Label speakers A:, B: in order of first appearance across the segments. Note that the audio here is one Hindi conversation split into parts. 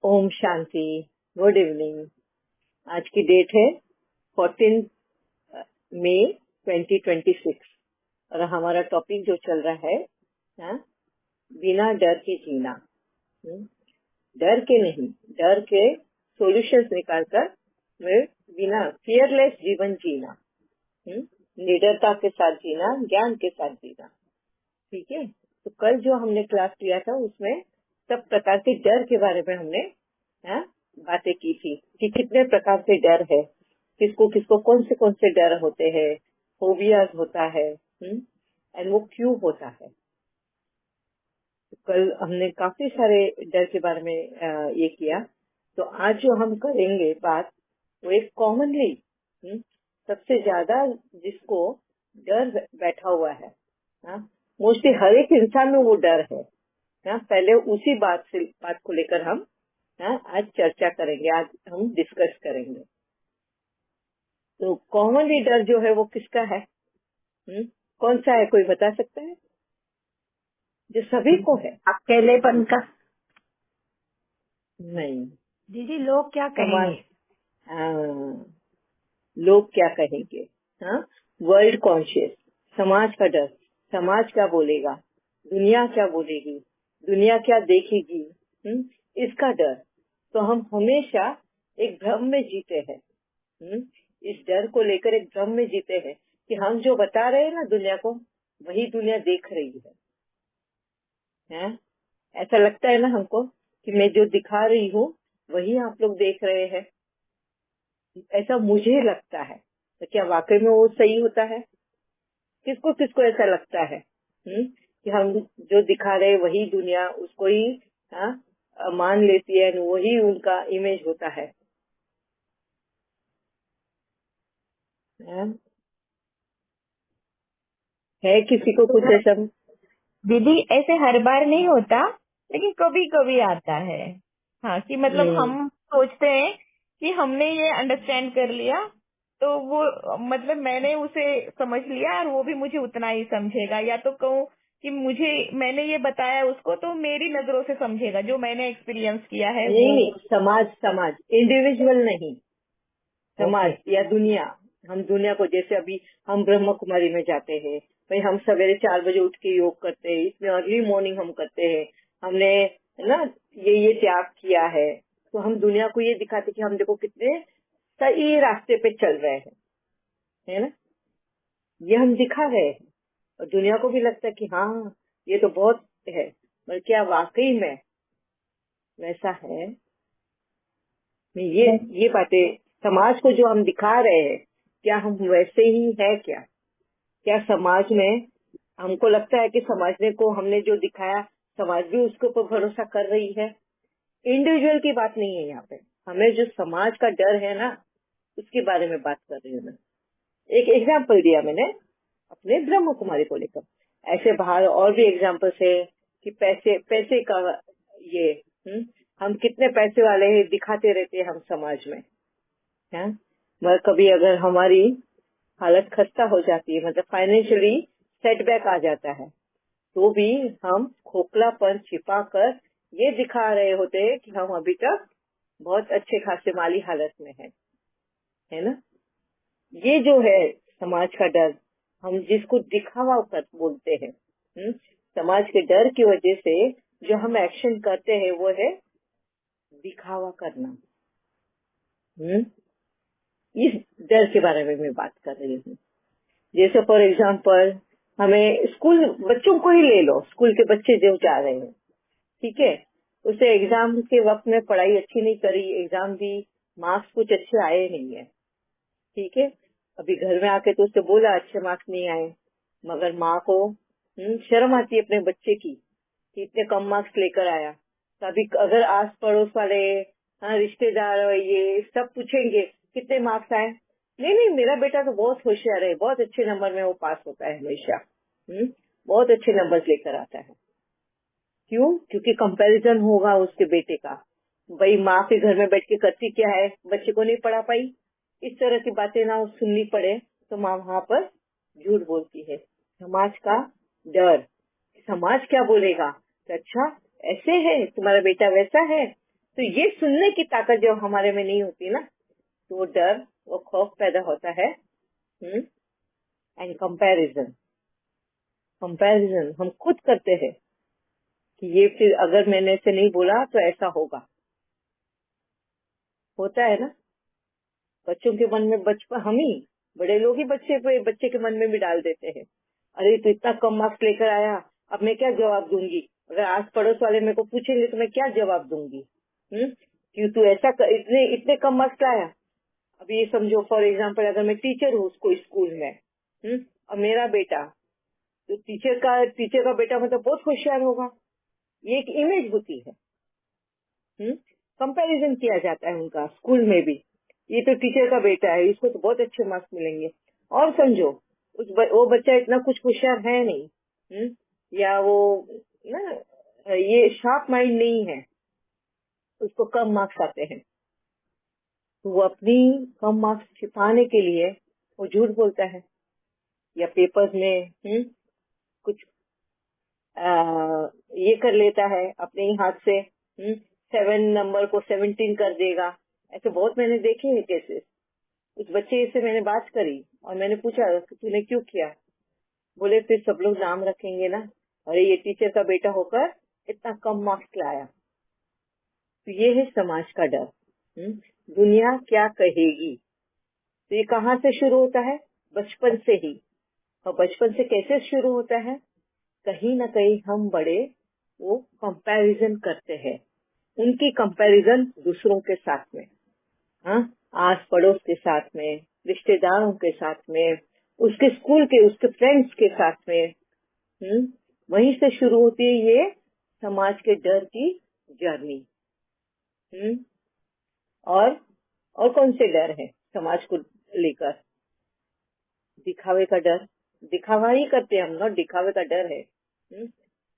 A: ओम शांति। Good evening. आज की डेट है 14 मई 2026 और हमारा टॉपिक जो चल रहा है हाँ, बिना डर के जीना। हम्म, डर के नहीं, डर के सॉल्यूशंस निकालकर बिना फियरलेस जीवन जीना, निडरता के साथ जीना, ज्ञान के साथ जीना। ठीक है। तो कल जो हमने क्लास लिया था उसमें सब प्रकार के डर के बारे में हमने बातें की थी कि कितने प्रकार के डर है, किसको किसको कौन से डर होते हैं, फोबियाज होता है एंड वो क्यों होता है। तो कल हमने काफी सारे डर के बारे में ये किया। तो आज जो हम करेंगे बात वो एक कॉमनली सबसे ज्यादा जिसको डर बैठा हुआ है, मोस्टली हर एक इंसान में वो डर है। पहले उसी बात को लेकर हम आज चर्चा करेंगे, आज हम डिस्कस करेंगे। तो कॉमनली डर जो है वो किसका है? कौन सा है, कोई बता सकता है? जो सभी को है।
B: अकेलेपन का।
A: नहीं
B: दीदी लोग क्या कहेंगे?
A: लोग क्या कहेंगे, वर्ल्ड कॉन्शियस, समाज का डर, समाज क्या बोलेगा, दुनिया क्या बोलेगी, दुनिया क्या देखेगी, इसका डर। तो हम हमेशा एक भ्रम में जीते हैं। इस डर को लेकर एक भ्रम में जीते हैं कि हम जो बता रहे हैं ना दुनिया को, वही दुनिया देख रही है। ऐसा लगता है ना हमको कि मैं जो दिखा रही हूँ वही आप लोग देख रहे हैं, ऐसा मुझे लगता है। तो क्या वाकई में वो सही होता है? किसको किसको ऐसा लगता है कि हम जो दिखा रहे वही दुनिया उसको ही मान लेती है, वही उनका इमेज होता है। है किसी को कुछ ऐसा?
B: दीदी ऐसे हर बार नहीं होता, लेकिन कभी कभी आता है। हाँ, कि मतलब हम सोचते हैं कि हमने ये अंडरस्टैंड कर लिया, तो वो मतलब मैंने उसे समझ लिया और वो भी मुझे उतना ही समझेगा, या तो कहूँ कि मैंने ये बताया उसको तो मेरी नजरों से समझेगा, जो मैंने एक्सपीरियंस किया है वो।
A: नहीं, समाज इंडिविजुअल नहीं, समाज या दुनिया। हम दुनिया को, जैसे अभी हम ब्रह्म कुमारी में जाते हैं, भाई हम सवेरे 4 बजे उठ के योग करते हैं, इतने अर्ली मॉर्निंग हम करते हैं, हमने ना ये त्याग किया है। तो हम दुनिया को ये दिखाते कि हम देखो कितने सही रास्ते पे चल रहे हैं, है ना। ये हम दिखा रहे हैं और दुनिया को भी लगता है कि हाँ ये तो बहुत है, पर क्या वाकई में वैसा है? ये बातें समाज को जो हम दिखा रहे हैं, क्या हम वैसे ही है? क्या समाज में हमको लगता है कि समाज ने को हमने जो दिखाया समाज भी उसके ऊपर भरोसा कर रही है? इंडिविजुअल की बात नहीं है यहाँ पे, हमें जो समाज का डर है ना उसके बारे में बात कर रही हूँ मैं। एक एग्जाम्पल दिया मैंने अपने ब्रह्म कुमारी को लेकर, ऐसे बाहर और भी एग्जाम्पल्स है कि पैसे का ये हम कितने पैसे वाले हैं दिखाते रहते हैं हम समाज में, है। मगर कभी अगर हमारी हालत खस्ता हो जाती है, मतलब फाइनेंशियली सेटबैक आ जाता है, तो भी हम खोखलापन छिपा कर ये दिखा रहे होते हैं कि हम अभी तक बहुत अच्छे खासे माली हालत में है ना। ये जो है समाज का डर, हम जिसको दिखावा कर बोलते हैं, समाज के डर की वजह से जो हम एक्शन करते हैं वो है दिखावा करना। इस डर के बारे में मैं बात कर रही हूँ। जैसे फॉर एग्जाम्पल हमें स्कूल, बच्चों को ही ले लो, स्कूल के बच्चे जो जा रहे हैं, ठीक है, उसे एग्जाम के वक्त में पढ़ाई अच्छी नहीं करी, एग्जाम भी मार्क्स कुछ अच्छे आए नहीं है, ठीक है। अभी घर में आके तो उससे बोला अच्छे मार्क्स नहीं आए, मगर माँ को शर्म आती है अपने बच्चे की कि इतने कम मार्क्स लेकर आया। तो अभी अगर आस पड़ोस वाले रिश्तेदार ये सब पूछेंगे कितने मार्क्स आए, नहीं मेरा बेटा तो बहुत होशियार है, बहुत अच्छे नंबर में वो पास होता है हमेशा, बहुत अच्छे नंबर लेकर आता है। क्यों? क्योंकि कंपैरिजन होगा उसके बेटे का, भाई माँ के घर में बैठ के करती क्या है, बच्चे को नहीं पढ़ा पाई, इस तरह की बातें ना सुननी पड़े तो माँ वहाँ पर झूठ बोलती है। समाज का डर, समाज क्या बोलेगा, तो अच्छा ऐसे है तुम्हारा बेटा, वैसा है, तो ये सुनने की ताकत जब हमारे में नहीं होती ना, तो वो डर, वो खौफ पैदा होता है। एंड कंपैरिजन, कंपैरिजन हम खुद करते हैं कि ये फिर अगर मैंने ऐसे नहीं बोला तो ऐसा होगा। होता है ना, बच्चों के मन में, बचपन हम ही बड़े लोग ही बच्चे के मन में भी डाल देते हैं, अरे तू इतना कम मार्क्स लेकर आया, अब मैं क्या जवाब दूंगी, अगर आस पड़ोस वाले मेरे को पूछेंगे तो मैं क्या जवाब दूंगी, क्यों तू ऐसा इतने इतने कम मार्क्स लाया। अब ये समझो फॉर एग्जाम्पल, अगर मैं टीचर हूँ उसको स्कूल में, और मेरा बेटा, तो टीचर का बेटा मतलब बहुत होशियार होगा, ये एक इमेज होती है। कंपैरिजन किया जाता है उनका स्कूल में भी, ये तो टीचर का बेटा है, इसको तो बहुत अच्छे मार्क्स मिलेंगे। और समझो वो बच्चा इतना कुछ होशियार है नहीं, या वो ना ये शार्प माइंड नहीं है, उसको कम मार्क्स आते हैं, तो वो अपनी कम मार्क्स छिपाने के लिए वो झूठ बोलता है, या पेपर्स में कुछ ये कर लेता है अपने ही हाथ से, 7 नंबर को 17 कर देगा। ऐसे बहुत मैंने देखे हैं केसेस। उस बच्चे से मैंने बात करी और मैंने पूछा कि तूने क्यों किया, बोले फिर सब लोग नाम रखेंगे ना, अरे ये टीचर का बेटा होकर इतना कम मार्क्स लाया। तो ये है समाज का डर, दुनिया क्या कहेगी। तो ये कहाँ से शुरू होता है, बचपन से ही। और बचपन से कैसे शुरू होता है, कहीं ना कहीं हम बड़े वो कंपैरिजन करते हैं, उनकी कंपैरिजन दूसरों के साथ में, आस पड़ोस के साथ में, रिश्तेदारों के साथ में, उसके स्कूल के, उसके फ्रेंड्स के साथ में। वहीं से शुरू होती है ये समाज के डर की जर्नी। और कौन से डर है समाज को लेकर, दिखावे का डर, दिखावा ही करते हैं हम ना, दिखावे का डर है,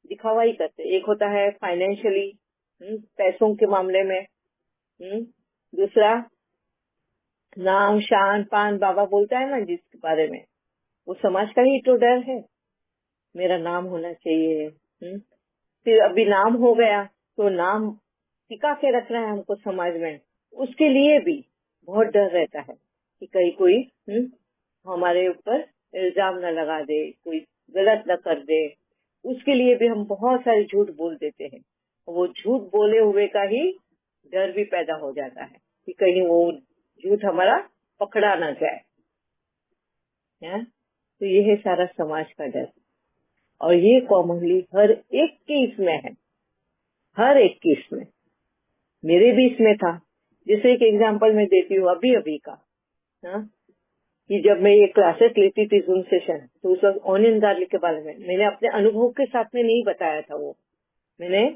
A: दिखावा ही करते। एक होता है फाइनेंशियली, पैसों के मामले में, दूसरा नाम शान पान बाबा बोलता है ना जिसके बारे में, वो समाज का ही तो डर है, मेरा नाम होना चाहिए। फिर अभी नाम हो गया तो नाम टिका के रखना है हमको समाज में, उसके लिए भी बहुत डर रहता है कि कहीं कोई हमारे ऊपर इल्जाम न लगा दे, कोई गलत न कर दे। उसके लिए भी हम बहुत सारे झूठ बोल देते हैं, वो झूठ बोले हुए का ही डर भी पैदा हो जाता है कि कहीं वो झूठ हमारा पकड़ा ना जाए। तो ये है सारा समाज का डर, और ये कॉमनली हर एक के इसमें है, हर एक के इसमें, मेरे भी इसमें था। जैसे एक एग्जांपल मैं देती हूँ अभी अभी का, कि जब मैं ये क्लासेस लेती थी जूम सेशन, तो उस वक्त ऑनियन गार्लिक के बारे में मैंने अपने अनुभव के साथ में नहीं बताया था, वो मैंने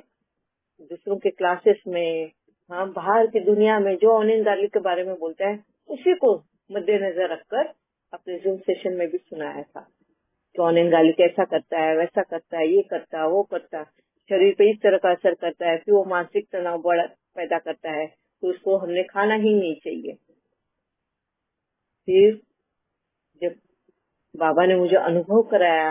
A: दूसरों के क्लासेस में, बाहर की दुनिया में जो ऑनियन गार्लिक के बारे में बोलता है उसी को मद्देनजर रखकर अपने जूम सेशन में भी सुनाया था। तो ऑनियन गार्लिक ऐसा करता है, वैसा करता है, ये करता, वो करता, शरीर पे इस तरह का असर करता है, फिर वो मानसिक तनाव बड़ा पैदा करता है, तो उसको हमने खाना ही नहीं चाहिए। फिर जब बाबा ने मुझे अनुभव कराया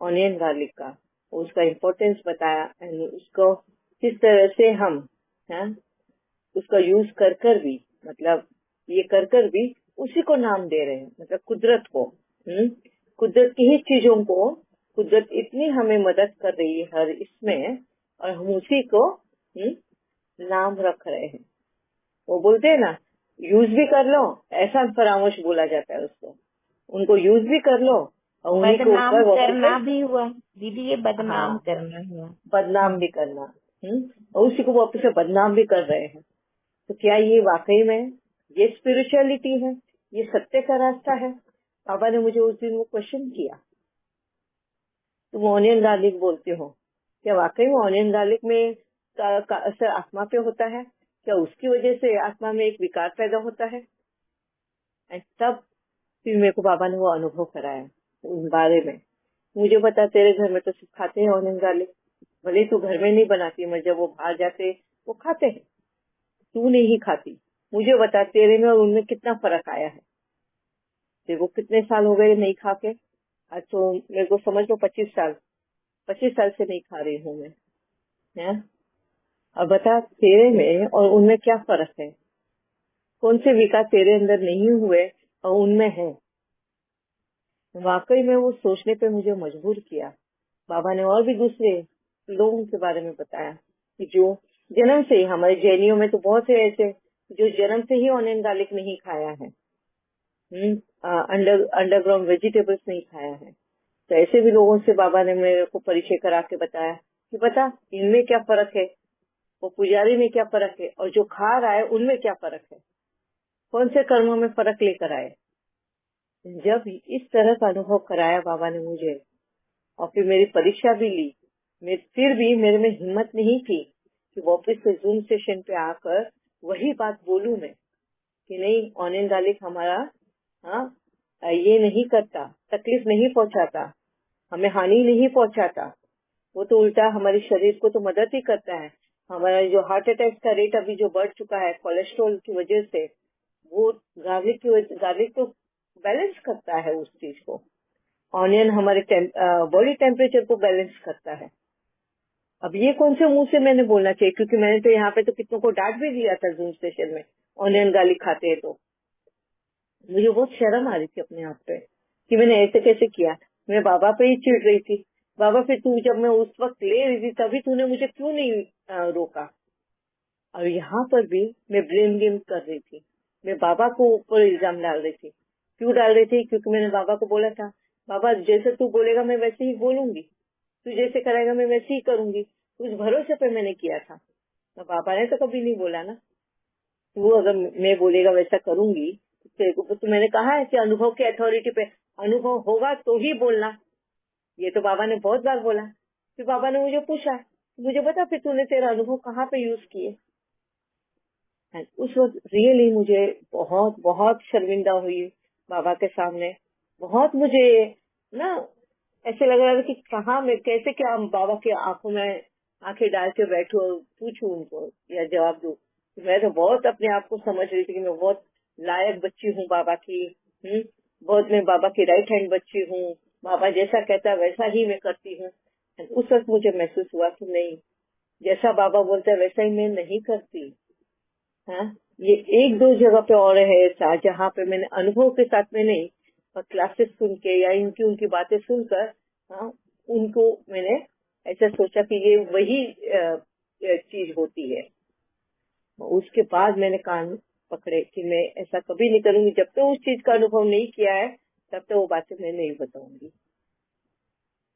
A: ऑनियन गार्लिक का, उसका इम्पोर्टेंस बताया, उसको किस तरह से हम उसका यूज कर भी, मतलब ये कर भी उसी को नाम दे रहे हैं, मतलब कुदरत को, कुदरत की ही चीजों को, कुदरत इतनी हमें मदद कर रही है हर इसमें, और हम उसी को नाम रख रहे हैं। वो बोलते हैं ना, यूज भी कर लो, ऐसा फरामोश बोला जाता है उसको, उनको यूज भी कर लो और उन्हीं के
B: बदनाम
A: ऊपर
B: करना भी हुआ दीदी, ये बदनाम करना हुआ,
A: बदनाम भी करना, और उसी को वापस से बदनाम भी कर रहे हैं। तो क्या ये वाकई में ये स्पिरिचुअलिटी है, ये सत्य का रास्ता है? बाबा ने मुझे उस दिन वो क्वेश्चन किया, तुम ऑनियन गार्लिक बोलते हो, क्या वाकई में ऑनियन गार्लिक में का असर आत्मा पे होता है? क्या उसकी वजह से आत्मा में एक विकार पैदा होता है? तब फिर मेरे को बाबा ने वो अनुभव कराया उस बारे में। मुझे बता, तेरे घर में तो सिर्फ खाते हैं ऑनियन गार्लिक, भले तू घर में नहीं बनाती, मगर जब वो बाहर जाते वो खाते हैं, तू नहीं खाती। मुझे बता, तेरे में और उनमें कितना फर्क आया है? तेरे को कितने साल हो गए नहीं खा के? आज तो मेरे को समझ लो 25 साल से नहीं खा रही हूँ मैं, है? अब बता तेरे में और उनमें क्या फर्क है, कौन से विकार तेरे अंदर नहीं हुए और उनमें है। वाकई में वो सोचने पे मुझे मजबूर किया। बाबा ने और भी दूसरे लोगों के बारे में बताया कि जो जन्म से ही, हमारे जैनियों में तो बहुत से ऐसे जो जन्म से ही ऑनियन गार्लिक नहीं खाया है, अंडरग्राउंड वेजिटेबल्स नहीं खाया है। तो ऐसे भी लोगों से बाबा ने मेरे को परिचय करा के बताया कि बता इनमें क्या फर्क है, वो पुजारी में क्या फर्क है और जो खा रहा है उनमें क्या फर्क है, कौन से कर्मों में फर्क लेकर आए। जब इस तरह का अनुभव कराया बाबा ने मुझे और फिर मेरी परीक्षा भी ली, फिर भी मेरे में हिम्मत नहीं थी कि वापस से जूम सेशन पे आकर वही बात बोलूं मैं कि नहीं, ऑनियन गार्लिक हमारा ये नहीं करता, तकलीफ नहीं पहुंचाता, हमें हानि नहीं पहुंचाता, वो तो उल्टा हमारे शरीर को तो मदद ही करता है। हमारा जो हार्ट अटैक का रेट अभी जो बढ़ चुका है कोलेस्ट्रॉल की वजह से, वो गार्लिक तो बैलेंस करता है उस चीज को। ऑनियन हमारे बॉडी टेम्परेचर को बैलेंस करता है। अब ये कौन से मुंह से मैंने बोलना चाहिए, क्योंकि मैंने तो यहाँ पे तो कितनों को डांट भी दिया था जूम सेशन में, ऑनियन गार्लिक खाते हैं तो मुझे बहुत शर्म आ रही थी अपने आप पे कि मैंने ऐसे कैसे किया। मैं बाबा पे ही चिढ़ रही थी, बाबा फिर तू जब मैं उस वक्त ले रही थी तभी तूने मुझे क्यों नहीं रोका। और यहाँ पर भी मैं ब्लेम गेम कर रही थी, मैं बाबा को ऊपर इल्जाम डाल रही थी। क्यों डाल रही थी, क्योंकि मैंने बाबा को बोला था बाबा जैसे तू बोलेगा मैं वैसे ही बोलूंगी, तू जैसे करेगा मैं वैसे ही करूंगी, उस भरोसे पे मैंने किया था। तो बाबा ने तो कभी नहीं बोला ना तू अगर मैं बोलेगा वैसा करूंगी। तो मैंने कहा है कि अनुभव के अथॉरिटी पे अनुभव होगा तो ही बोलना, ये तो बाबा ने बहुत बार बोला। फिर बाबा ने मुझे पूछा मुझे बता फिर तूने तेरा अनुभव कहाँ पे यूज किए। उस वक्त रियली मुझे बहुत बहुत शर्मिंदा हुई बाबा के सामने। बहुत मुझे ना ऐसे लग रहा था कि कहाँ मैं कैसे क्या बाबा के आंखों में आंखें डाल के बैठू और पूछू उनको या जवाब दूं। मैं तो बहुत अपने आप को समझ रही थी कि मैं बहुत लायक बच्ची हूँ बाबा की। बहुत मैं बाबा की राइट हैंड बच्ची हूँ, बाबा जैसा कहता है वैसा ही मैं करती हूँ। उस वक्त मुझे महसूस हुआ कि नहीं, जैसा बाबा बोलता है वैसा ही मैं नहीं करती। हाँ, ये एक दो जगह पे और है ऐसा जहाँ पे मैंने अनुभव के साथ में नहीं और क्लासेस सुन के या इनकी उनकी बातें सुनकर उनको मैंने ऐसा सोचा कि ये वही चीज होती है। उसके बाद मैंने कान पकड़े कि मैं ऐसा कभी नहीं करूंगी, जब तक उस चीज का अनुभव नहीं किया है तब तक वो बातें मैं नहीं बताऊंगी।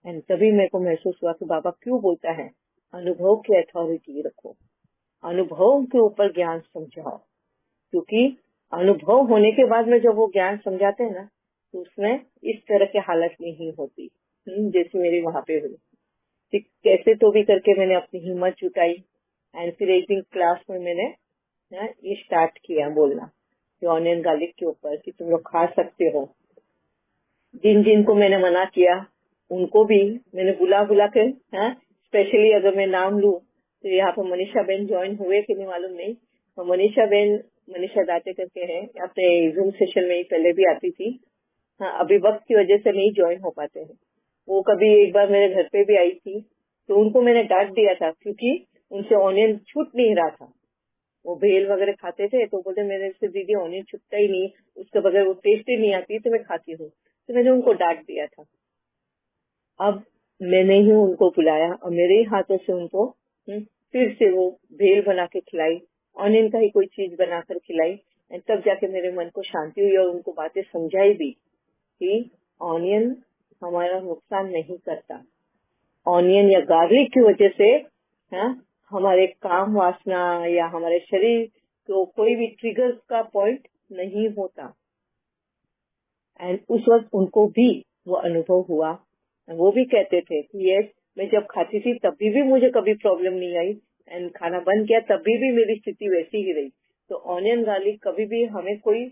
A: एंड तभी मेरे को महसूस हुआ कि बाबा क्यों बोलता है अनुभव की अथॉरिटी रखो, अनुभव के ऊपर ज्ञान समझाओ। क्योंकि अनुभव होने के बाद में जब वो ज्ञान समझाते हैं ना तो उसमें इस तरह की हालत नहीं होती जैसे मेरी वहां पे हुई। ठीक कैसे तो भी करके मैंने अपनी हिम्मत जुटाई एंड फिर एक दिन क्लास में मैंने ये स्टार्ट किया बोलना ऑनियन गार्लिक के ऊपर कि तुम लोग खा सकते हो। जिन जिन को मैंने मना किया उनको भी मैंने बुला बुला के, स्पेशली अगर मैं नाम लूं तो यहाँ पे मनीषा बेन ज्वाइन हुए कि नहीं मालूम नहीं। तो मनीषा दाते करके है, अपने जूम सेशन में ही पहले भी आती थी। हाँ, अभी वक्त की वजह से नहीं ज्वाइन हो पाते हैं। वो कभी एक बार मेरे घर पे भी आई थी तो उनको मैंने डांट दिया था क्योंकि उनसे ऑनियन छूट नहीं रहा था। वो भेल वगैरह खाते थे तो बोलते मेरे से दीदी ऑनियन छुटता ही नहीं, उसके बगैर वो टेस्ट ही नहीं आती तो मैं खाती हूँ। तो मैंने उनको डांट दिया था। अब मैंने ही उनको बुलाया और मेरे ही हाथों से उनको फिर से वो भेल बना के खिलाई, ऑनियन का ही कोई चीज बनाकर खिलाई। तब जाके मेरे मन को शांति हुई और उनको बातें समझाई भी कि ऑनियन हमारा नुकसान नहीं करता। ऑनियन या गार्लिक की वजह से हमारे काम वासना या हमारे शरीर को कोई भी ट्रिगर का पॉइंट नहीं होता। एंड उस वक्त उनको भी वो अनुभव हुआ। वो भी कहते थे कि यस, मैं जब खाती थी तभी भी मुझे कभी प्रॉब्लम नहीं आई एंड खाना बंद किया तभी भी मेरी स्थिति वैसी ही रही। तो ऑनियन गार्लिक कभी भी हमें कोई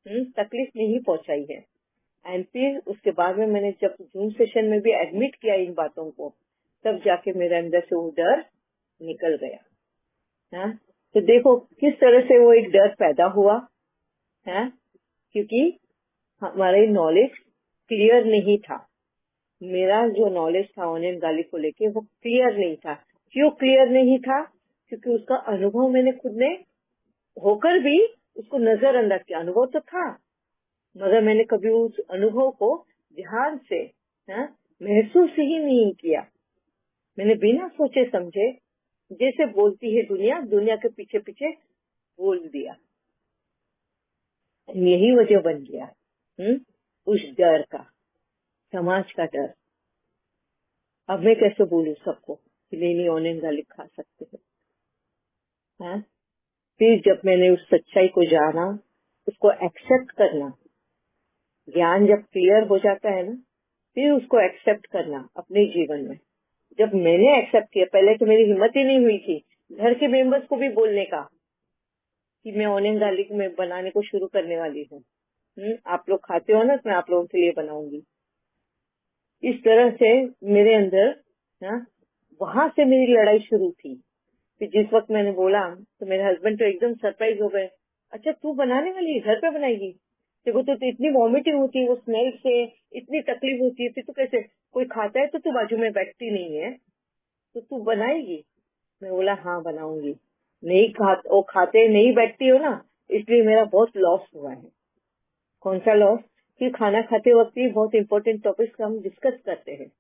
A: तकलीफ नहीं पहुंचाई है। एंड फिर उसके बाद में मैंने जब जूम सेशन में भी एडमिट किया इन बातों को, तब जाके मेरे अंदर से वो डर निकल गया। तो देखो किस तरह से वो एक डर पैदा हुआ है, क्योंकि हमारी नॉलेज क्लियर नहीं था। मेरा जो नॉलेज था ऑनियन गार्लिक को लेके वो क्लियर नहीं था। क्यों क्लियर नहीं था? क्योंकि उसका अनुभव मैंने खुद ने होकर भी उसको नजरअंदाज किया। अनुभव तो था, मगर मैंने कभी उस अनुभव को ध्यान से महसूस ही नहीं किया। मैंने बिना सोचे समझे जैसे बोलती है दुनिया, दुनिया के पीछे पीछे बोल दिया। यही वजह बन गया उस डर का, समाज का डर। अब मैं कैसे बोलूं सबको कि नहीं ऑनियन गार्लिक खा सकते हैं। फिर जब मैंने उस सच्चाई को जाना, उसको एक्सेप्ट करना, ज्ञान जब क्लियर हो जाता है ना, फिर उसको एक्सेप्ट करना अपने जीवन में। जब मैंने एक्सेप्ट किया, पहले तो मेरी हिम्मत ही नहीं हुई थी घर के मेंबर्स को भी बोलने का कि मैं ऑनियन गार्लिक में बनाने को शुरू करने वाली हूँ। आप लोग खाते हो ना, तो मैं आप लोगों के लिए बनाऊंगी। इस तरह से मेरे अंदर वहां से मेरी लड़ाई शुरू थी। फिर जिस वक्त मैंने बोला तो मेरे हस्बैंड तो एकदम सरप्राइज हो गए। अच्छा तू बनाने वाली है, घर पे बनाएगी? देखो तो इतनी वॉमिटिंग होती है वो स्मेल से, इतनी तकलीफ होती है, फिर तो कैसे? कोई खाता है तो तू बाजू में बैठती नहीं है, तो तू बनाएगी? मैं बोला हाँ बनाऊंगी। नहीं वो खाते नहीं बैठती हो ना, इसलिए मेरा बहुत लॉस हुआ है। कौन सा लॉस? कि खाना खाते वक्त ही बहुत इंपॉर्टेंट टॉपिक्स हम डिस्कस करते हैं,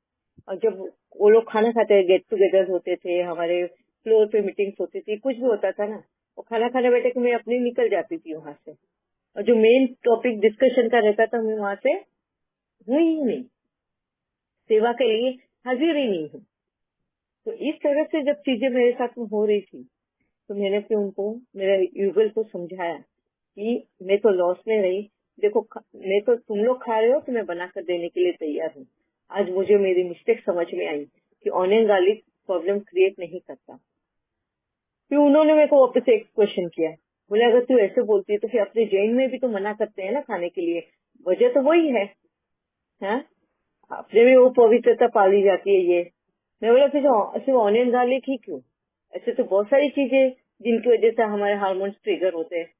A: और जब वो लोग खाना खाते हैं, गेट टुगेदर होते थे, हमारे फ्लोर पे मीटिंग्स होती थी, कुछ भी होता था ना, वो खाना खाने बैठे कि मैं अपनी निकल जाती थी वहां से, और जो मेन टॉपिक डिस्कशन का रहता था मैं वहां से हुई ही नहीं, सेवा के लिए हाजिर ही नहीं हूँ। तो इस तरह से जब चीजें मेरे साथ में हो रही थी, तो मैंने फिर उनको, मेरे युगल को समझाया कि मैं तो लॉस में रही, देखो मैं तो, तुम लोग खा रहे हो तो मैं बनाकर देने के लिए तैयार हूँ। आज मुझे मेरी मिस्टेक समझ में आई कि ऑनियन गार्लिक प्रॉब्लम क्रिएट नहीं करता। फिर उन्होंने मेरे को वापस एक क्वेश्चन किया, बोले अगर तू ऐसे बोलती है तो फिर अपने जैन में भी तो मना करते हैं ना खाने के लिए, वजह तो वही है, अपने में वो पवित्रता पाली जाती है ये। मैं बोला फिर सिर्फ ऑनियन गार्लिक ही क्यों? ऐसे तो बहुत सारी चीजें जिनकी वजह से हमारे हार्मोन्स ट्रिगर होते हैं।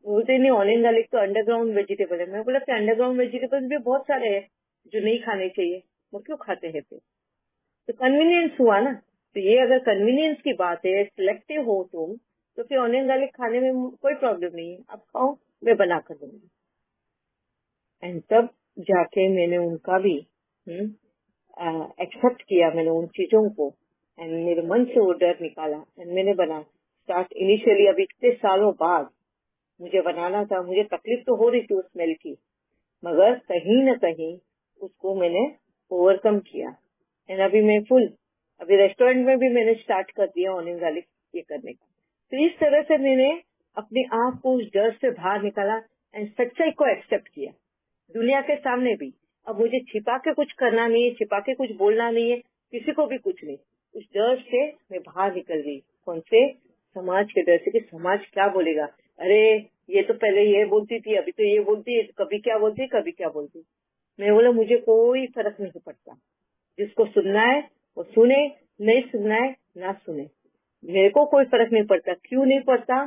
A: बोलते नहीं ऑनियन गार्लिक तो अंडरग्राउंड वेजिटेबल है। मैं बोला कि अंडरग्राउंड वेजिटेबल्स भी बहुत सारे हैं जो नहीं खाने चाहिए, वो क्यों खाते हैं फिर? तो कन्वीनियंस हुआ ना। तो ये अगर कन्वीनियंस की बात है, सिलेक्टिव हो तुम, तो फिर ऑनियन गार्लिक खाने में कोई प्रॉब्लम नहीं है, आप खाओ, मैं बना कर दूंगी। एंड तब जाके मैंने उनका भी एक्सेप्ट किया, मैंने उन चीजों को, एंड मेरे मन से वो डर निकाला, एंड मैंने बना स्टार्ट। इनिशियली अभी इतने सालों बाद मुझे बनाना था, मुझे तकलीफ तो हो रही थी उस स्मेल की, मगर कहीं न कहीं उसको मैंने ओवरकम किया। एंड अभी मैं अभी रेस्टोरेंट में भी मैंने स्टार्ट कर दिया ऑनियन गार्लिक ये करने का। तो इस तरह से मैंने अपने आप को उस डर से बाहर निकाला एंड सच्चाई को एक्सेप्ट किया दुनिया के सामने भी। अब मुझे छिपा के कुछ करना नहीं है, छिपा के कुछ बोलना नहीं है, किसी को भी कुछ नहीं। उस डर से मैं बाहर निकल गई। कौन से? समाज के डर से कि समाज क्या बोलेगा। अरे ये तो पहले ये बोलती थी, अभी तो ये बोलती है, कभी क्या बोलती, कभी क्या बोलती। मैं बोला मुझे कोई फर्क नहीं पड़ता, जिसको सुनना है वो सुने, नहीं सुनना है ना सुने, मेरे को कोई फर्क नहीं पड़ता। क्यों नहीं पड़ता?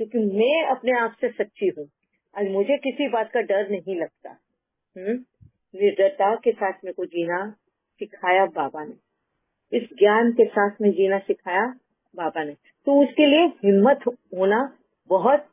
A: क्योंकि मैं अपने आप से सच्ची हूँ। आज मुझे किसी बात का डर नहीं लगता। निर्दयता के साथ मेरे को जीना सिखाया बाबा ने, इस ज्ञान के साथ में जीना सिखाया बाबा ने। तो उसके लिए हिम्मत होना बहुत